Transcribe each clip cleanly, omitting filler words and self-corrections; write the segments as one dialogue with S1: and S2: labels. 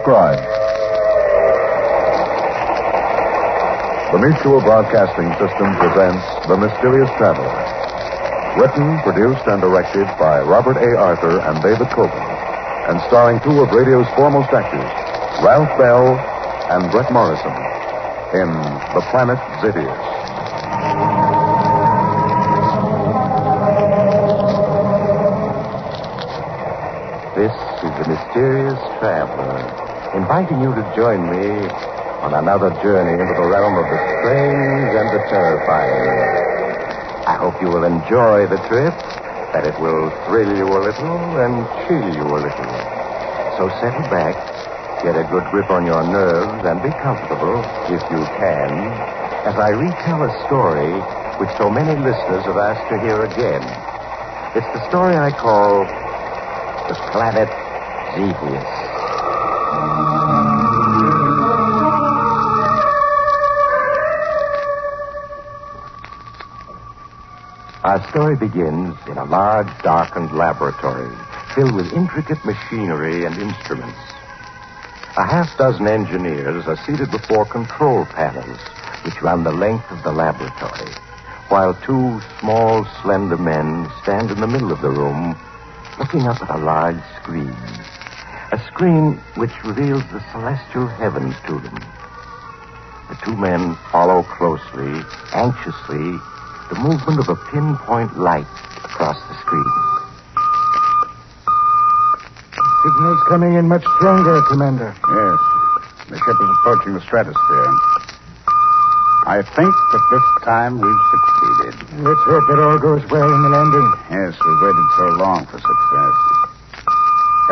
S1: subscribe. The Mutual Broadcasting System presents The Mysterious Traveler. Written, produced, and directed by Robert A. Arthur and David Kogan, and starring two of radio's foremost actors, Ralph Bell and Brett Morrison, in The Planet Zevius.
S2: This is The Mysterious Traveler, inviting you to join me on another journey into the realm of the strange and the terrifying. I hope you will enjoy the trip, that it will thrill you a little and chill you a little. So settle back, get a good grip on your nerves, and be comfortable, if you can, as I retell a story which so many listeners have asked to hear again. It's the story I call The Planet Zevius. Our story begins in a large, darkened laboratory filled with intricate machinery and instruments. A half-dozen engineers are seated before control panels which run the length of the laboratory, while two small, slender men stand in the middle of the room looking up at a large screen. A screen which reveals the celestial heavens to them. The two men follow closely, anxiously, the movement of a pinpoint light across the screen.
S3: Signal's coming in much stronger, Commander.
S4: Yes. The ship is approaching the stratosphere. I think that this time we've succeeded.
S3: Let's hope that all goes well in the landing.
S4: Yes, we've waited so long for success.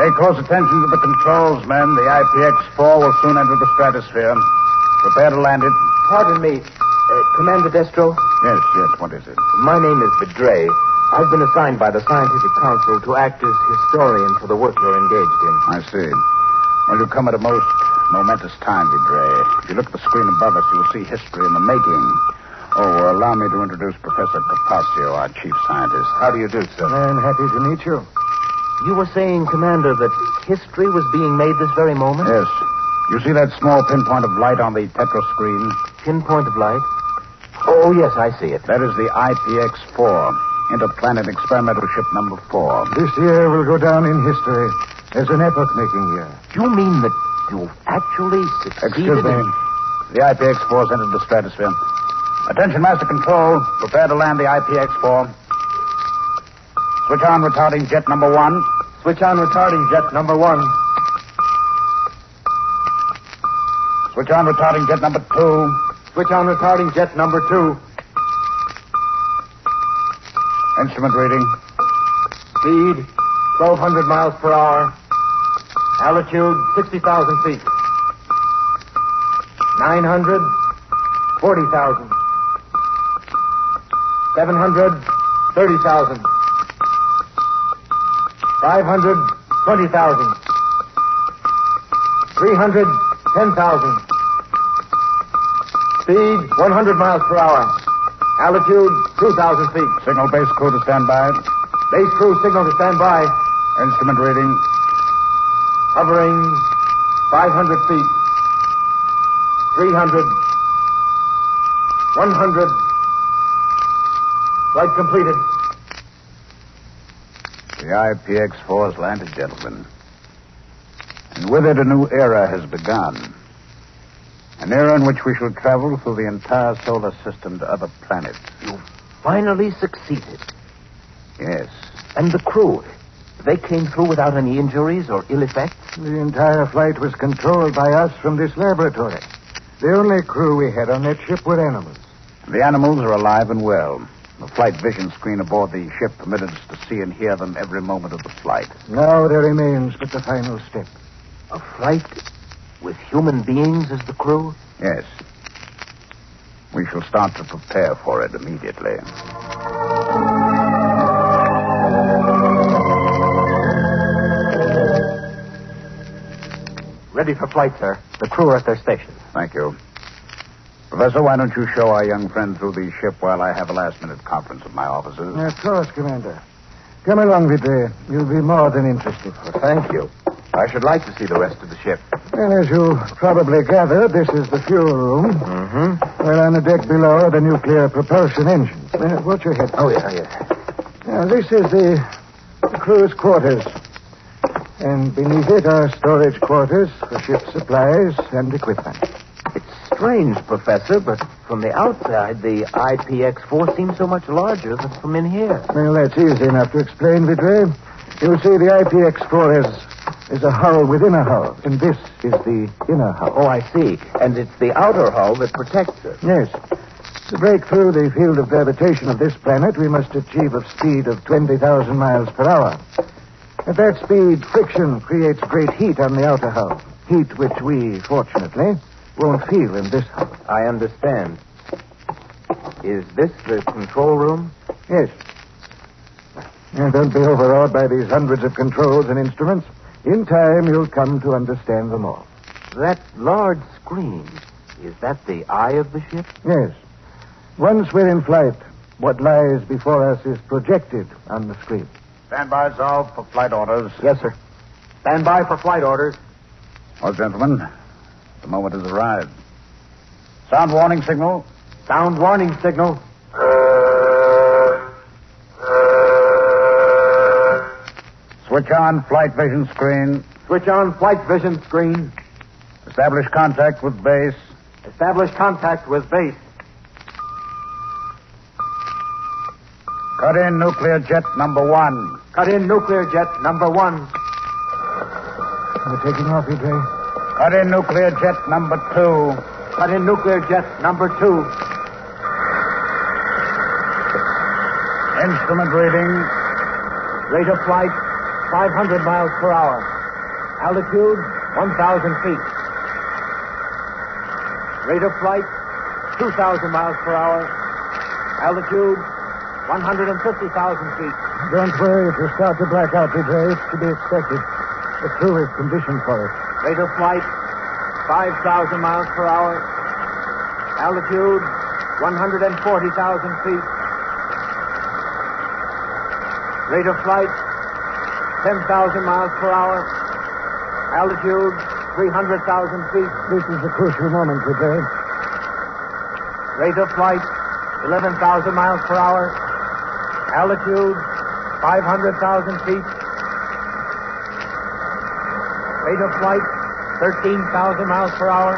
S4: Pay close attention to the controls, men. The IPX-4 will soon enter the stratosphere. Prepare to land it.
S5: Pardon me. Commander Destro?
S4: Yes, what is it?
S5: My name is Vidray. I've been assigned by the Scientific Council to act as historian for the work you're engaged in.
S4: I see. Well, you come at a most momentous time, Vidray. If you look at the screen above us, you will see history in the making. Oh, allow me to introduce Professor Capaccio, our chief scientist.
S5: How do you do, sir?
S3: I'm happy to meet you.
S5: You were saying, Commander, that history was being made this very moment?
S4: Yes. You see that small pinpoint of light on the tetro screen?
S5: Pinpoint of light? Oh, yes, I see it.
S4: That is the IPX-4, interplanet experimental ship number 4.
S3: This year will go down in history as an epoch-making year.
S5: You mean that you've actually succeeded?
S4: Excuse me. The IPX-4's entered the stratosphere. Attention, Master Control. Prepare to land the IPX-4. Switch on retarding jet number 1.
S5: Switch on retarding jet number 1.
S4: Switch on retarding jet number 2.
S5: Switch on retarding jet number 2.
S4: Instrument reading.
S5: Speed, 1,200 miles per hour. Altitude, 60,000 feet. 900, 40,000. 700, 30,000. 500, 20,000. 300, 10,000. Speed, 100 miles per hour. Altitude, 2,000 feet.
S4: Signal base crew to stand by.
S5: Base crew signal to stand by.
S4: Instrument reading.
S5: Hovering 500 feet. 300. 100. Flight completed.
S4: The IPX-4 has landed, gentlemen. And with it, a new era has begun. An era in which we shall travel through the entire solar system to other planets.
S5: You finally succeeded.
S4: Yes.
S5: And the crew, they came through without any injuries or ill effects?
S3: The entire flight was controlled by us from this laboratory. The only crew we had on that ship were animals.
S4: The animals are alive and well. The flight vision screen aboard the ship permitted us to see and hear them every moment of the flight.
S3: Now there remains but the final step.
S5: A flight with human beings as the crew?
S4: Yes. We shall start to prepare for it immediately.
S5: Ready for flight, sir. The crew are at their stations.
S4: Thank you. Professor, why don't you show our young friend through the ship while I have a last-minute conference with my officers?
S3: Of course, Commander. Come along, Vidray. You'll be more than interested.
S5: Thank you. I should like to see the rest of the ship.
S3: Well, as you probably gathered, this is the fuel room.
S5: Mm-hmm.
S3: Well, on the deck below are the nuclear propulsion engines. Watch your head.
S5: Oh, yeah.
S3: Now, this is the crew's quarters. And beneath it are storage quarters for ship supplies and equipment.
S5: It's strange, Professor, but from the outside, the IPX-4 seems so much larger than from in here.
S3: Well, that's easy enough to explain, Vidre. You see, the IPX-4 is a hull within a hull, and this is the inner hull.
S5: Oh, I see. And it's the outer hull that protects it.
S3: Yes. To break through the field of gravitation of this planet, we must achieve a speed of 20,000 miles per hour. At that speed, friction creates great heat on the outer hull. Heat which we, fortunately, won't feel in this hull.
S5: I understand. Is this the control room?
S3: Yes. Now, don't be overawed by these hundreds of controls and instruments. In time, you'll come to understand them all.
S5: That large screen, is that the eye of the ship?
S3: Yes. Once we're in flight, what lies before us is projected on the screen.
S4: Stand by, Zalv, for flight orders.
S5: Yes, sir. Stand by for flight orders.
S4: Well, gentlemen, the moment has arrived. Sound warning signal.
S5: Sound warning signal.
S4: Switch on flight vision screen.
S5: Switch on flight vision screen.
S4: Establish contact with base.
S5: Establish contact with base.
S4: Cut in nuclear jet number 1.
S5: Cut in nuclear jet number 1.
S3: We're taking off, Vidre.
S4: Cut in nuclear jet number 2.
S5: Cut in nuclear jet number 2.
S4: Instrument reading.
S5: Rate of flight, 500 miles per hour. Altitude, 1,000 feet. Rate of flight, 2,000 miles per hour. Altitude, 150,000 feet.
S3: Don't worry if you start to black out, Vidre. It's to be expected. The crew is conditioned for it.
S5: Rate of flight, 5,000 miles per hour. Altitude, 140,000 feet. Rate of flight, 10,000 miles per hour. Altitude, 300,000 feet.
S3: This is the crucial moment, Vidre.
S5: Rate of flight, 11,000 miles per hour. Altitude, 500,000 feet. Rate of flight, 13,000 miles per hour.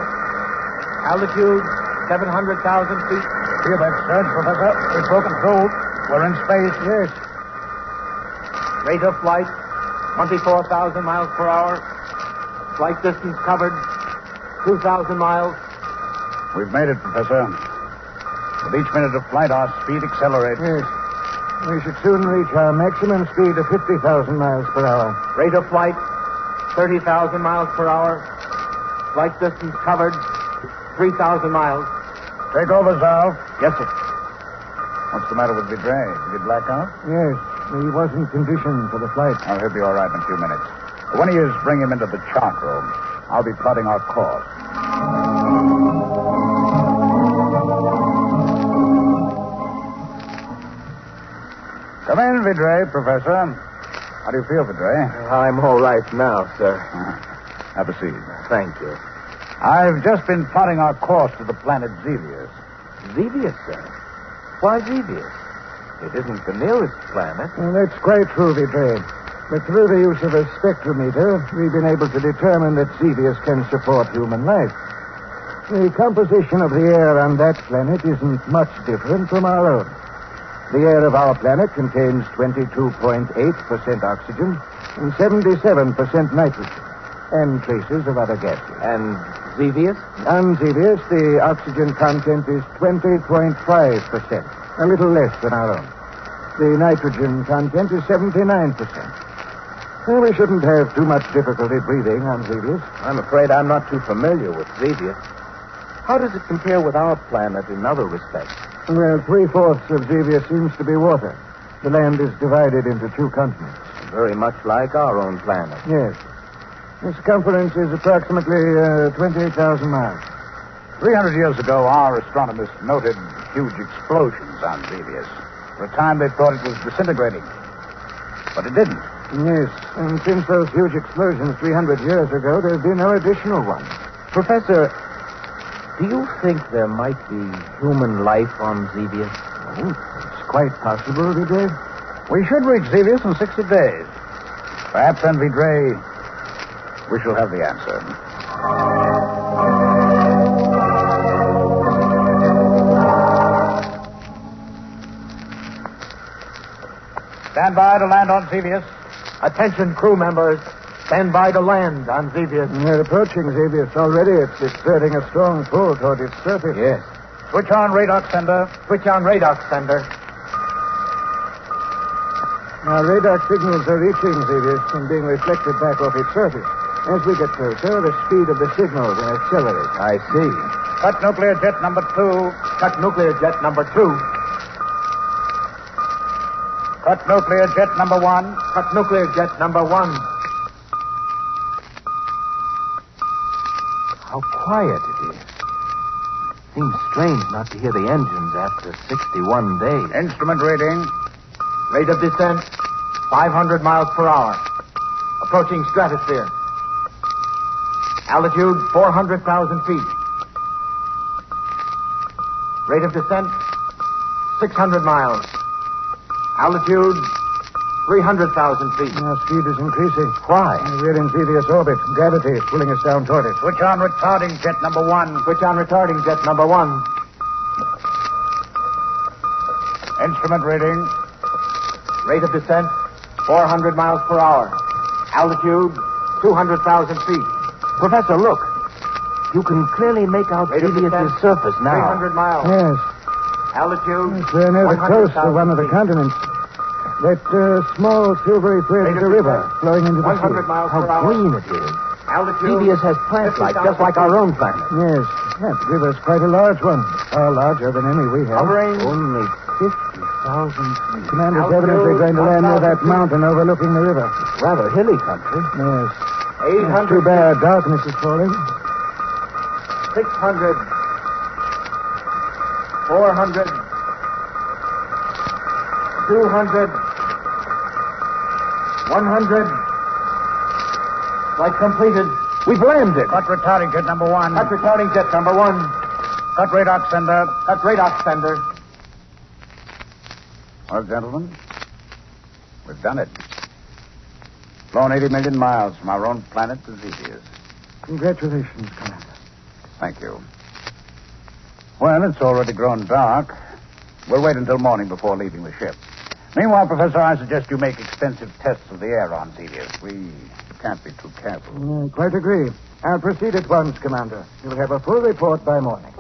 S5: Altitude, 700,000 feet.
S4: Hear that surge, Professor? We've broken through. We're in space.
S3: Yes.
S5: Rate of flight, 24,000 miles per hour. Flight distance covered, 2,000 miles.
S4: We've made it, Professor. With each minute of flight, our speed accelerates.
S3: Yes. We should soon reach our maximum speed of 50,000 miles per hour.
S5: Rate of flight, 30,000 miles per hour. Flight distance covered, 3,000 miles.
S4: Take over, Zalv.
S5: Yes, sir.
S4: What's the matter with Vidre? Did he black out?
S3: Yes. He wasn't conditioned for the flight.
S4: Oh, he'll be all right in a few minutes. When he is, bring him into the chart room. I'll be plotting our course. Come in, Vidre, Professor. How do you feel, Vidre?
S5: I'm all right now, sir.
S4: Have a seat.
S5: Thank you.
S4: I've just been plotting our course to the planet Zevius.
S5: Zevius, sir? Why Zevius? It isn't the nearest planet.
S3: Well, that's quite true, Vidre. But through the use of a spectrometer, we've been able to determine that Zevius can support human life. The composition of the air on that planet isn't much different from our own. The air of our planet contains 22.8% oxygen and 77% nitrogen, and traces of other gases.
S5: And Zevius?
S3: On Zevius, the oxygen content is 20.5%, a little less than our own. The nitrogen content is 79%. Well, we shouldn't have too much difficulty breathing on Zevius.
S5: I'm afraid I'm not too familiar with Zevius. How does it compare with our planet in other respects?
S3: Well, 3/4 of Zevius seems to be water. The land is divided into 2 continents.
S5: Very much like our own planet.
S3: Yes. The circumference is approximately 28,000 miles.
S4: 300 years ago, our astronomers noted huge explosions on Zevius. For a time, they thought it was disintegrating. But it didn't.
S3: Yes, and since those huge explosions 300 years ago, there'll be no additional ones.
S5: Professor, do you think there might be human life on Zevius?
S3: Oh, it's quite possible, Vidre.
S4: We should reach Zevius in 60 days. Perhaps then, Vidre, we shall have the answer. Stand by to land on Zevius.
S5: Attention, crew members. Stand by to land on Zevius.
S3: We're approaching Zevius already. It's exerting a strong pull toward its surface.
S5: Yes.
S4: Switch on radar sender.
S5: Switch on radar sender.
S3: Our radar signals are reaching Zevius and being reflected back off its surface. As we get closer, the speed of the signal will accelerate.
S5: I see.
S4: Cut nuclear jet number 2.
S5: Cut nuclear jet number 2.
S4: Cut nuclear jet number 1.
S5: Cut nuclear jet number 1. How quiet it is. Seems strange not to hear the engines after 61 days.
S4: Instrument reading.
S5: Rate of descent, 500 miles per hour. Approaching stratosphere. Altitude, 400,000 feet. Rate of descent, 600 miles. Altitude, 300,000 feet.
S3: Our speed is increasing.
S5: Why?
S3: We're in Zevius orbit. Gravity is pulling us down toward it.
S4: Switch on retarding jet number 1.
S5: Switch on retarding jet number 1.
S4: Instrument reading.
S5: Rate of descent, 400 miles per hour. Altitude, 200,000 feet. Professor, look. You can clearly make out Zevius' surface now. 300 miles.
S3: Yes.
S5: Altitude,
S3: Yes, we're near the coast of one of the
S5: 100,000
S3: continents. That small silvery thread is a river flowing into the
S5: 100
S3: sea.
S5: miles
S3: How
S5: per hour.
S3: green it is.
S5: Altitude. Zevius has plant life, just like our own planet.
S3: Yes, that river's quite a large one. Far larger than any we have.
S5: Hovering only 50,000 feet.
S3: Commander's evidently going to land near that mountain overlooking the river.
S5: Rather hilly country.
S3: Yes.
S5: 800.
S3: Too bad darkness is falling.
S5: 600. 400. 200. 100. Flight completed. We've landed.
S4: Cut retarding jet number 1.
S5: Cut retarding jet number 1.
S4: Cut radar sender.
S5: Cut radar sender.
S4: Well, gentlemen, we've done it. Flown 80 million miles from our own planet to Zevius.
S3: Congratulations, Commander.
S4: Thank you. Well, it's already grown dark. We'll wait until morning before leaving the ship. Meanwhile, Professor, I suggest you make extensive tests of the air on Zevius. We can't be too careful.
S3: Quite agree. I'll proceed at once, Commander. You'll have a full report by morning.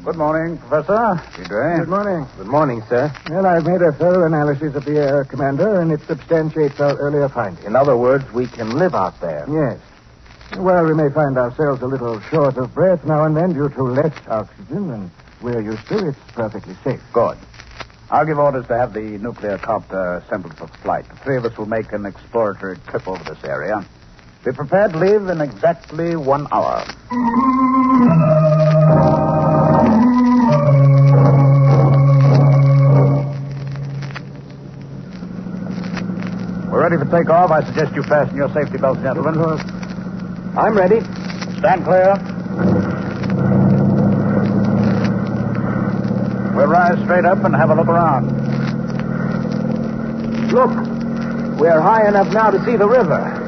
S4: Good morning, Professor.
S3: Good morning.
S5: Good morning, sir.
S3: Well, I've made a thorough analysis of the air, Commander, and it substantiates our earlier findings.
S5: In other words, we can live out there.
S3: Yes. Well, we may find ourselves a little short of breath now and then due to less oxygen, and we're used to it. It's perfectly safe.
S4: Good. I'll give orders to have the nuclear copter assembled for flight. The 3 of us will make an exploratory trip over this area. Be prepared to leave in exactly 1 hour. We're ready for takeoff. I suggest you fasten your safety belts, gentlemen.
S5: I'm ready.
S4: Stand clear. We'll rise straight up and have a look around.
S5: Look. We're high enough now to see the river.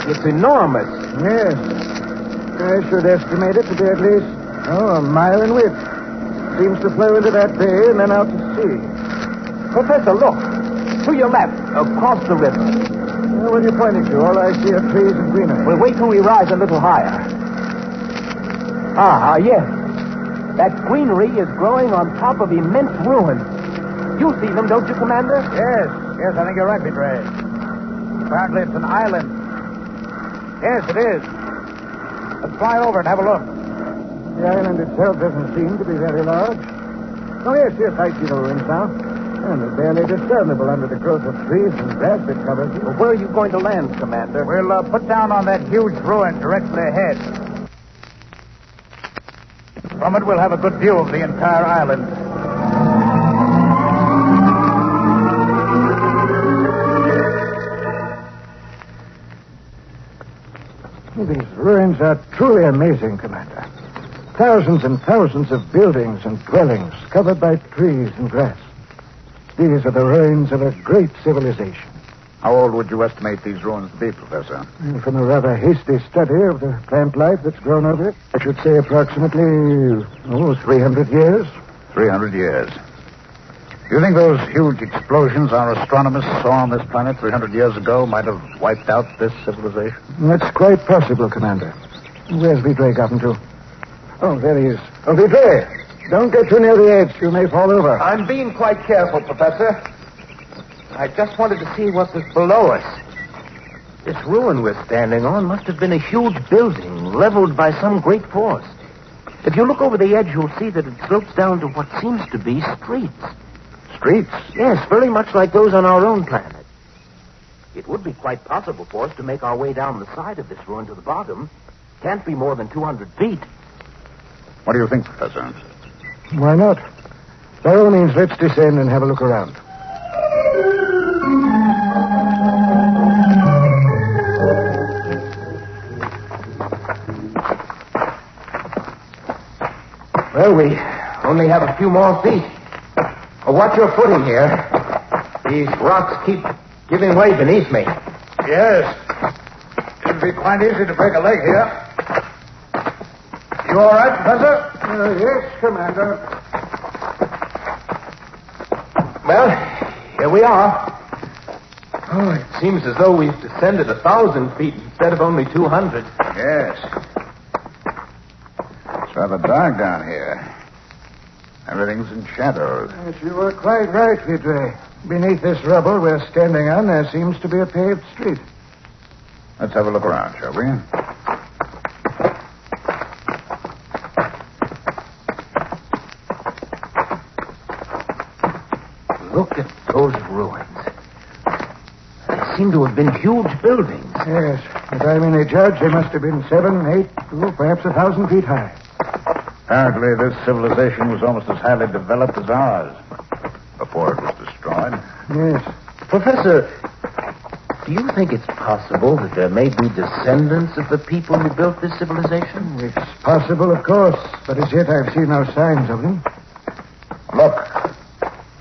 S5: It's enormous.
S3: Yes. I should estimate it to be at least, a mile in width. Seems to flow into that bay and then out to sea.
S5: Professor, look. To your left, across the river.
S3: What are you pointing to? All I see are trees and greenery.
S5: Well, wait till we rise a little higher. Yes. That greenery is growing on top of immense ruins. You see them, don't you, Commander?
S4: Yes, I think you're right, Vidre. Apparently it's an island. Yes, it is. Let's fly over and have a look.
S3: The island itself doesn't seem to be very large. Oh, yes, I see the ruins now. And they're barely discernible under the growth of trees and grass that covers it.
S5: Well, where are you going to land, Commander?
S4: We'll put down on that huge ruin directly ahead. From it, we'll have a good view of the entire island.
S3: These ruins are truly amazing, Commander. Thousands and thousands of buildings and dwellings covered by trees and grass. These are the ruins of a great civilization.
S4: How old would you estimate these ruins to be, Professor?
S3: And from a rather hasty study of the plant life that's grown over it, I should say approximately, 300 years.
S4: 300 years. Do you think those huge explosions our astronomers saw on this planet 300 years ago might have wiped out this civilization?
S3: That's quite possible, Commander. Where's Vidre gotten to? Oh, there he is. Oh, Vidre! Don't get too near the edge. You may fall over.
S5: I'm being quite careful, Professor. I just wanted to see what was below us. This ruin we're standing on must have been a huge building leveled by some great force. If you look over the edge, you'll see that it slopes down to what seems to be streets.
S4: Streets?
S5: Yes, very much like those on our own planet. It would be quite possible for us to make our way down the side of this ruin to the bottom. Can't be more than 200 feet.
S4: What do you think, Professor?
S3: Why not? By all means, let's descend and have a look around.
S5: Well, we only have a few more feet. Watch your footing here. These rocks keep giving way beneath me.
S4: Yes. It'd be quite easy to break a leg here. You all right, Professor?
S3: Yes, Commander.
S5: Well, here we are. Oh, it seems as though we've descended 1,000 feet instead of only 200.
S4: Yes. It's rather dark down here. Everything's in shadows.
S3: Yes, you were quite right, Vidre. Beneath this rubble we're standing on, there seems to be a paved street.
S4: Let's have a look around, shall we?
S5: Look at those ruins. They seem to have been huge buildings.
S3: Yes, if I'm any judge, they must have been 7, 8, perhaps 1,000 feet high.
S4: Apparently, this civilization was almost as highly developed as ours before it was destroyed.
S3: Yes.
S5: Professor, do you think it's possible that there may be descendants of the people who built this civilization?
S3: It's possible, of course, but as yet I've seen no signs of them.
S4: Look,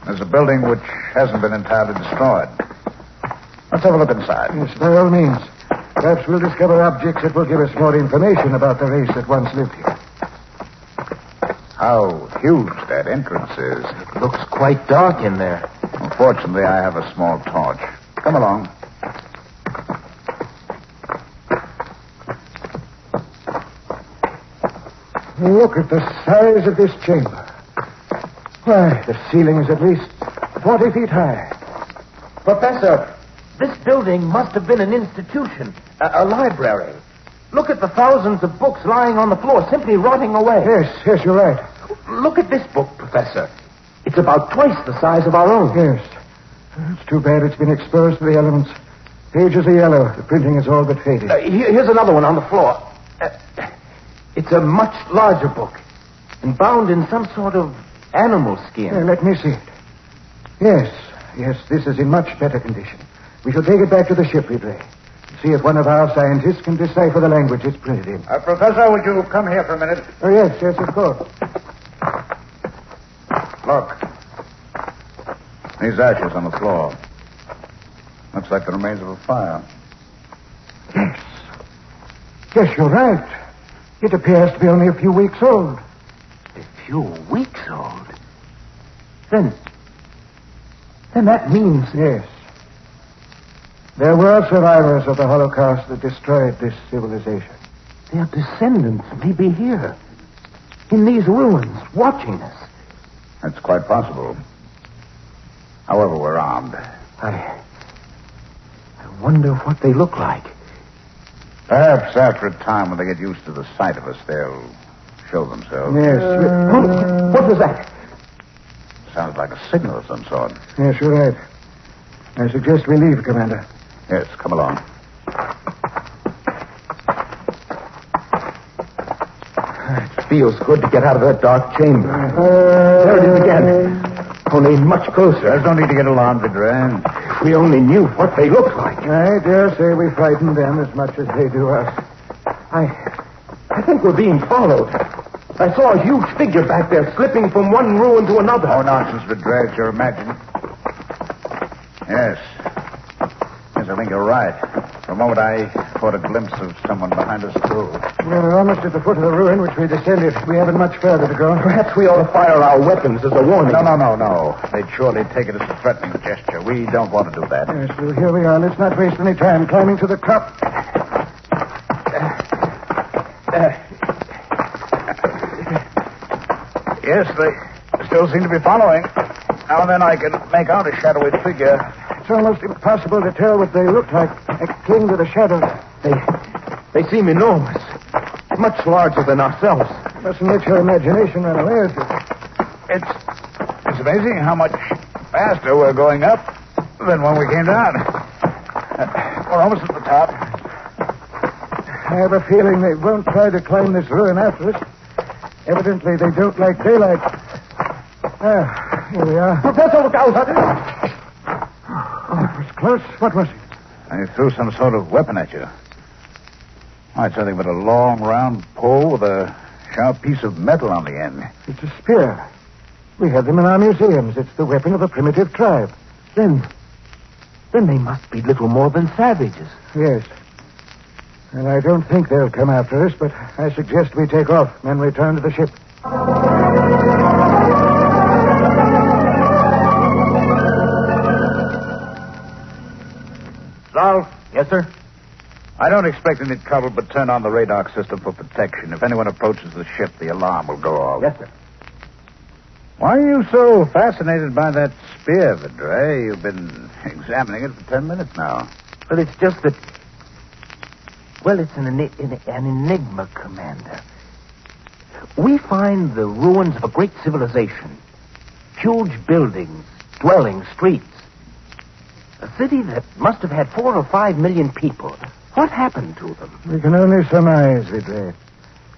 S4: there's a building which hasn't been entirely destroyed. Let's have a look inside.
S3: Yes, by all means. Perhaps we'll discover objects that will give us more information about the race that once lived here.
S4: How huge that entrance is.
S5: It looks quite dark in there.
S4: Unfortunately, I have a small torch. Come along.
S3: Look at the size of this chamber. Why, the ceiling is at least 40 feet high.
S5: Professor, this building must have been an institution, a library. Look at the thousands of books lying on the floor, simply rotting away.
S3: Yes, you're right.
S5: Look at this book, Professor. It's about twice the size of our own.
S3: Yes. It's too bad it's been exposed to the elements. Pages are yellow. The printing is all but faded.
S5: Here's another one on the floor. It's a much larger book and bound in some sort of animal skin.
S3: Let me see it. Yes, this is in much better condition. We shall take it back to the ship, Vidre. See if one of our scientists can decipher the language it's printed in.
S4: Professor, would you come here for a minute?
S3: Oh, yes, of course.
S4: Look. These ashes on the floor. Looks like the remains of a fire.
S3: Yes, you're right. It appears to be only a few weeks old.
S5: A few weeks old? Then that means...
S3: Yes. There were survivors of the Holocaust that destroyed this civilization.
S5: Their descendants may be here, in these ruins, watching us.
S4: That's quite possible. However, we're armed.
S5: I wonder what they look like.
S4: Perhaps after a time when they get used to the sight of us, they'll show themselves.
S3: Yes.
S5: What was that?
S4: Sounds like a signal of some sort.
S3: Yes, you're right. I suggest we leave, Commander.
S4: Yes, come along.
S5: It feels good to get out of that dark chamber. There it is again. Only much closer.
S4: There's no need to get alarmed, Vidre.
S5: If we only knew what they look like.
S3: I dare say we frighten them as much as they do us.
S5: I think we're being followed. I saw a huge figure back there slipping from one ruin to another.
S4: Oh, nonsense, Vidra. You're imagining. Yes. Yes, I think you're right. For a moment, I caught a glimpse of someone behind us, too.
S3: We're almost at the foot of the ruin which we descended. We haven't much further to go.
S5: Perhaps we ought to fire our weapons as a warning.
S4: No. They'd surely take it as a threatening gesture. We don't want to do that.
S3: Yes, well, here we are. Let's not waste any time climbing to the top.
S4: Yes, they still seem to be following. Now and then I can make out a shadowy figure.
S3: It's almost impossible to tell what they look like. They cling to the shadows.
S5: They seem enormous. Much larger than ourselves.
S3: Mustn't let your imagination run away with you.
S4: It's amazing how much faster we're going up than when we came down. We're almost at the top.
S3: I have a feeling they won't try to climb this ruin after us. Evidently, they don't like daylight. Ah, here we are.
S5: Professor, look out!
S3: Oh, it was close. What was it?
S4: I threw some sort of weapon at you. Oh, it's nothing but a long, round pole with a sharp piece of metal on the end.
S3: It's a spear. We have them in our museums. It's the weapon of a primitive tribe.
S5: Then they must be little more than savages.
S3: Yes. And I don't think they'll come after us, but I suggest we take off and return to the ship.
S4: Ralph?
S5: Yes, sir?
S4: I don't expect any trouble, but turn on the radar system for protection. If anyone approaches the ship, the alarm will go off.
S5: Yes, sir.
S4: Why are you so fascinated by that spear, Vidra? You've been examining it for 10 minutes now.
S5: Well, it's just that... Well, it's an enigma, Commander. We find the ruins of a great civilization. Huge buildings, dwellings, streets. A city that must have had 4 or 5 million people. What happened to them?
S3: We can only surmise, Vidra.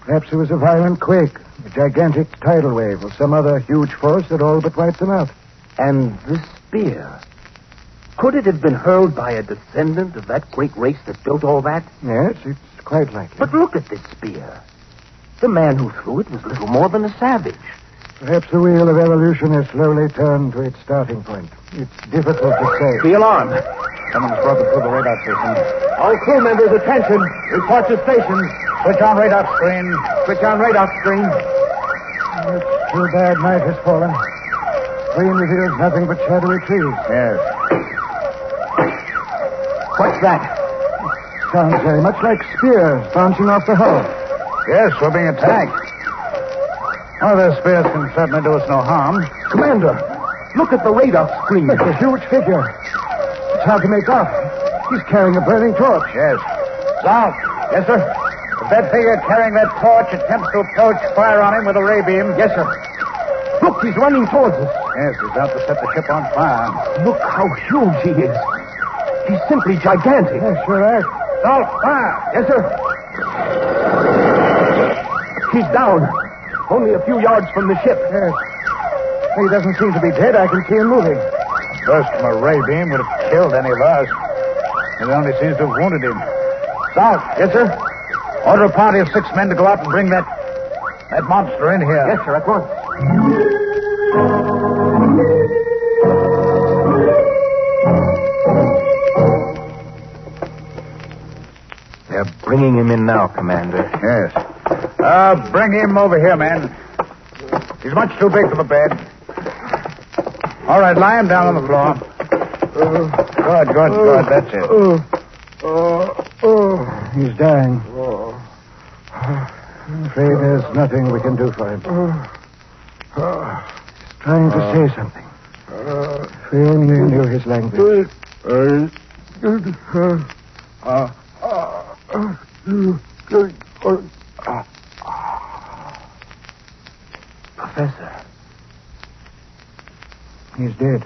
S3: Perhaps it was a violent quake, a gigantic tidal wave, or some other huge force that all but wiped them out.
S5: And this spear... Could it have been hurled by a descendant of that great race that built all that?
S3: Yes, it's quite likely.
S5: But look at this spear. The man who threw it was little more than a savage.
S3: Perhaps the wheel of evolution has slowly turned to its starting point. It's difficult to say.
S5: The alarm.
S4: Someone's broken through the radar system.
S5: All crew members, attention. Report to station.
S4: Switch on radar screen.
S5: Switch on radar screen.
S3: It's too bad night has fallen. Screen reveals nothing but shadowy trees.
S4: Yes.
S5: What's that?
S3: Sounds very much like spears bouncing off the hull.
S4: Yes, we're being attacked. Oh, their spears can certainly do us no harm.
S5: Commander, look at the radar screen.
S3: It's a huge figure. It's hard to make out. He's carrying a burning torch.
S4: Yes. South.
S5: Yes, sir?
S4: If that figure carrying that torch attempts to approach, fire on him with a ray beam.
S5: Yes, sir. Look, he's running towards us.
S4: Yes, he's out to set the ship on fire.
S5: Look how huge he is. He's simply gigantic.
S3: Yes, sure is.
S4: South, fire.
S5: Yes, sir. He's down. Only a few yards from the ship.
S3: Yes. He doesn't seem to be dead. I can see him moving.
S4: A burst from a ray beam would have killed any of us. It only seems to have wounded him. South.
S5: Yes, sir?
S4: Order a party of 6 men to go out and bring that monster in here.
S5: Yes, sir, at once. They're bringing him in now, Commander.
S4: Yes. Bring him over here, man. He's much too big for the bed. All right, lie him down on the floor. Good. That's it.
S3: He's dying. I'm afraid there's nothing we can do for him. He's trying to say something. If we only knew his language.
S5: Professor.
S3: He's dead.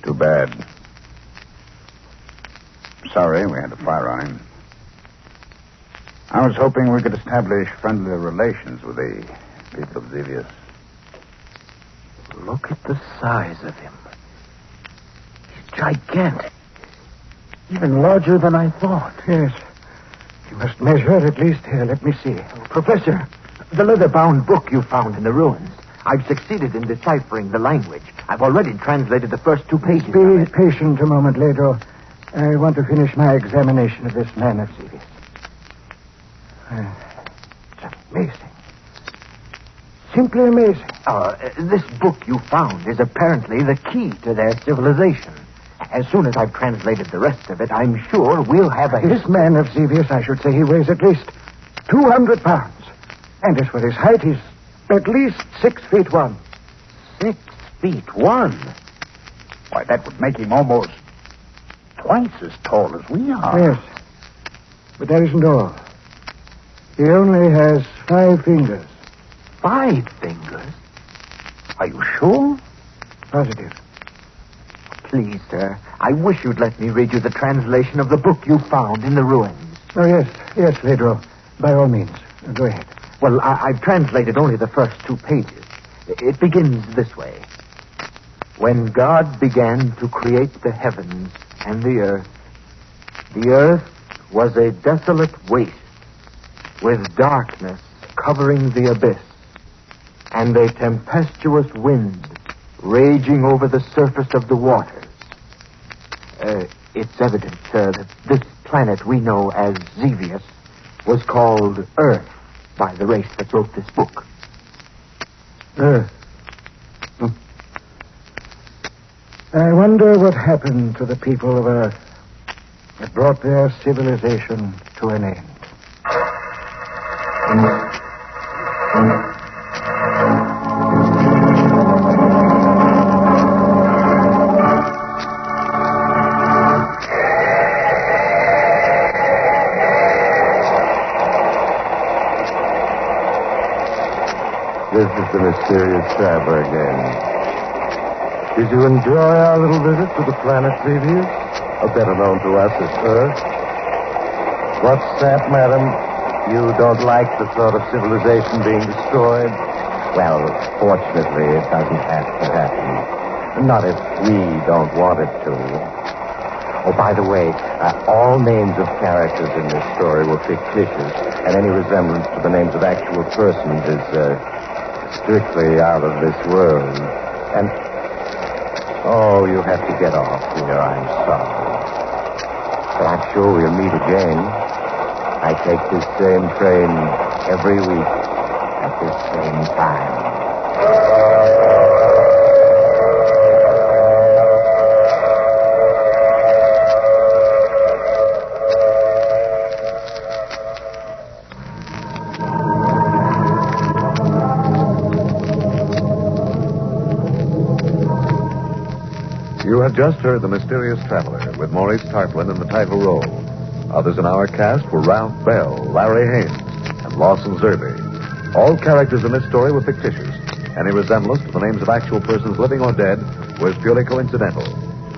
S4: Too bad. Sorry we had to fire on him. I was hoping we could establish friendly relations with the people of Zevius.
S5: Look at the size of him. He's gigantic. Even larger than I thought.
S3: Yes. You must measure at least here. Let me see.
S5: Professor, the leather-bound book you found in the ruins. I've succeeded in deciphering the language. I've already translated the first 2 pages.
S3: Be patient a moment, Ledro. I want to finish my examination of this man of Zevius. It's amazing. Simply amazing.
S5: This book you found is apparently the key to their civilization. As soon as I've translated the rest of it, I'm sure we'll have a...
S3: This man of Zevius, I should say, he weighs at least 200 pounds. And as for his height, he's at least 6 feet 1.
S5: 6 feet 1?
S4: Why, that would make him almost twice as tall as we are.
S3: Yes. But that isn't all. He only has 5 fingers.
S5: 5 fingers?
S4: Are you sure?
S3: Positive.
S5: Please, sir, I wish you'd let me read you the translation of the book you found in the ruins.
S3: Oh, yes, Ledro. By all means. Go ahead.
S5: Well, I've translated only the first 2 pages. It begins this way. When God began to create the heavens and the earth was a desolate waste, with darkness covering the abyss, and a tempestuous wind raging over the surface of the waters. It's evident, sir, that this planet we know as Zevius was called Earth by the race that wrote this book.
S3: Earth. I wonder what happened to the people of Earth that brought their civilization to an end.
S2: This is the Mysterious Traveler again. Did you enjoy our little visit to the planet Zevius, or better known to us as Earth? What's that, madam? You don't like the sort of civilization being destroyed? Well, fortunately, it doesn't have to happen. Not if we don't want it to. Oh, by the way, all names of characters in this story were fictitious, and any resemblance to the names of actual persons is strictly out of this world. And, oh, you have to get off here. I'm sorry. But I'm sure we'll meet again. I take this same train every week at this same time.
S1: You have just heard The Mysterious Traveler with Maurice Tarplin in the title role. Others in our cast were Ralph Bell, Larry Haynes, and Lawson Zerby. All characters in this story were fictitious. Any resemblance to the names of actual persons living or dead was purely coincidental.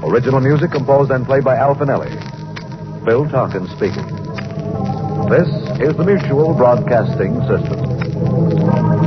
S1: Original music composed and played by Al Finelli. Bill Tompkins speaking. This is the Mutual Broadcasting System.